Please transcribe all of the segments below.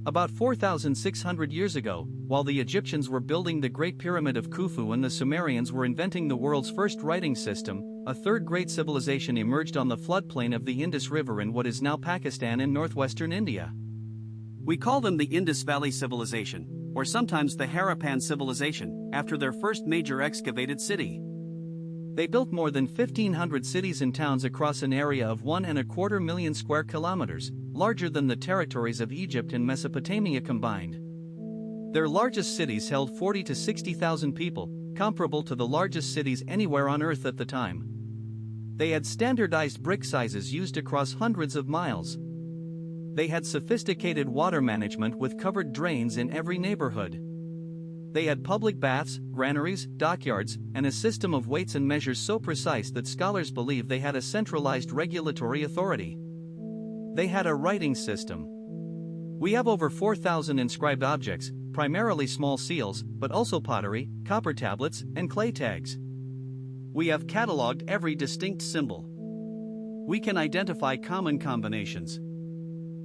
About 4,600 years ago, while the Egyptians were building the Great Pyramid of Khufu and the Sumerians were inventing the world's first writing system, a third great civilization emerged on the floodplain of the Indus River in what is now Pakistan and northwestern India. We call them the Indus Valley Civilization, or sometimes the Harappan Civilization, after their first major excavated city. They built more than 1,500 cities and towns across an area of 1.25 million square kilometers, larger than the territories of Egypt and Mesopotamia combined. Their largest cities held 40 to 60,000 people, comparable to the largest cities anywhere on Earth at the time. They had standardized brick sizes used across hundreds of miles. They had sophisticated water management with covered drains in every neighborhood. They had public baths, granaries, dockyards, and a system of weights and measures so precise that scholars believe they had a centralized regulatory authority. They had a writing system. We have over 4,000 inscribed objects, primarily small seals, but also pottery, copper tablets, and clay tags. We have cataloged every distinct symbol. We can identify common combinations.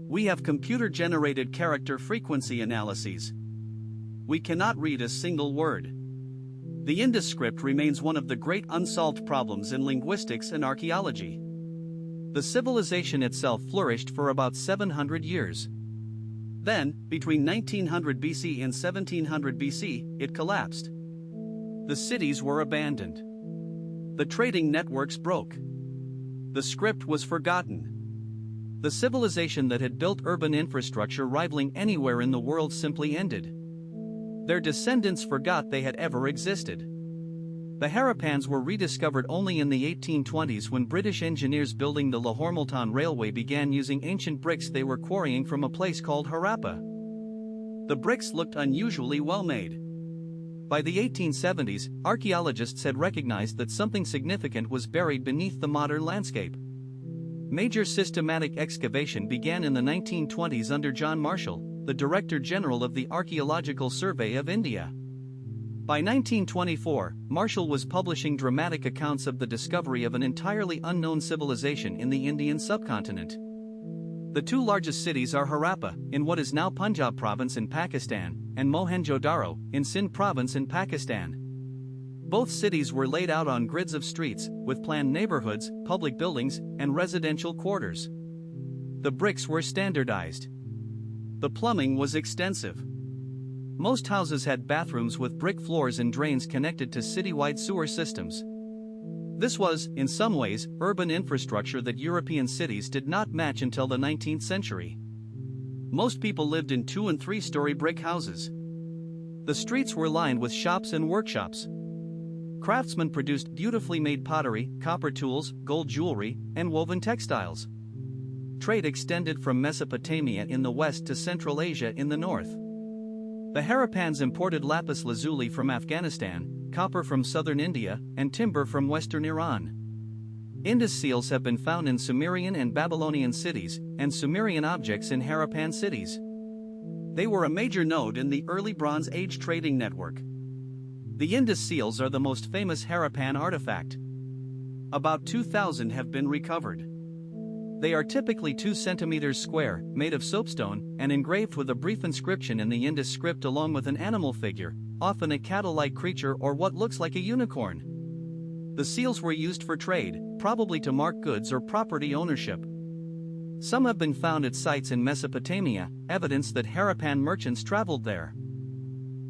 We have computer-generated character frequency analyses. We cannot read a single word. The Indus script remains one of the great unsolved problems in linguistics and archaeology. The civilization itself flourished for about 700 years. Then, between 1900 BC and 1700 BC, it collapsed. The cities were abandoned. The trading networks broke. The script was forgotten. The civilization that had built urban infrastructure rivaling anywhere in the world simply ended. Their descendants forgot they had ever existed. The Harappans were rediscovered only in the 1820s when British engineers building the Lahore-Multan Railway began using ancient bricks they were quarrying from a place called Harappa. The bricks looked unusually well made. By the 1870s, archaeologists had recognized that something significant was buried beneath the modern landscape. Major systematic excavation began in the 1920s under John Marshall, the Director General of the Archaeological Survey of India. By 1924, Marshall was publishing dramatic accounts of the discovery of an entirely unknown civilization in the Indian subcontinent. The two largest cities are Harappa, in what is now Punjab province in Pakistan, and Mohenjo-Daro, in Sindh province in Pakistan. Both cities were laid out on grids of streets, with planned neighborhoods, public buildings, and residential quarters. The bricks were standardized. The plumbing was extensive. Most houses had bathrooms with brick floors and drains connected to citywide sewer systems. This was, in some ways, urban infrastructure that European cities did not match until the 19th century. Most people lived in 2- and 3-story brick houses. The streets were lined with shops and workshops. Craftsmen produced beautifully made pottery, copper tools, gold jewelry, and woven textiles. Trade extended from Mesopotamia in the west to Central Asia in the north. The Harappans imported lapis lazuli from Afghanistan, copper from southern India, and timber from western Iran. Indus seals have been found in Sumerian and Babylonian cities, and Sumerian objects in Harappan cities. They were a major node in the early Bronze Age trading network. The Indus seals are the most famous Harappan artifact. About 2,000 have been recovered. They are typically 2 centimeters square, made of soapstone, and engraved with a brief inscription in the Indus script along with an animal figure, often a cattle-like creature or what looks like a unicorn. The seals were used for trade, probably to mark goods or property ownership. Some have been found at sites in Mesopotamia, evidence that Harappan merchants traveled there.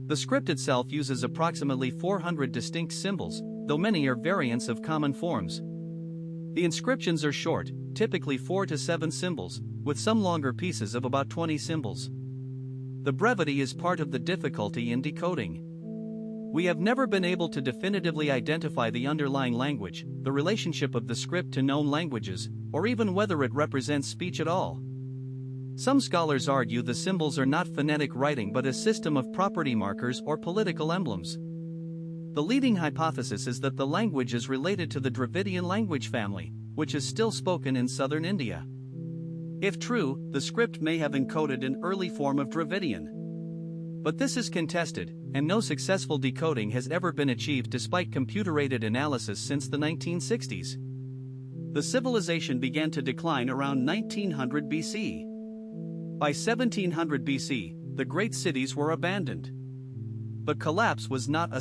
The script itself uses approximately 400 distinct symbols, though many are variants of common forms. The inscriptions are short, typically 4 to 7 symbols, with some longer pieces of about 20 symbols. The brevity is part of the difficulty in decoding. We have never been able to definitively identify the underlying language, the relationship of the script to known languages, or even whether it represents speech at all. Some scholars argue the symbols are not phonetic writing but a system of property markers or political emblems. The leading hypothesis is that the language is related to the Dravidian language family, which is still spoken in southern India. If true, the script may have encoded an early form of Dravidian. But this is contested, and no successful decoding has ever been achieved despite computer-aided analysis since the 1960s. The civilization began to decline around 1900 BC. By 1700 BC, the great cities were abandoned. But collapse was not a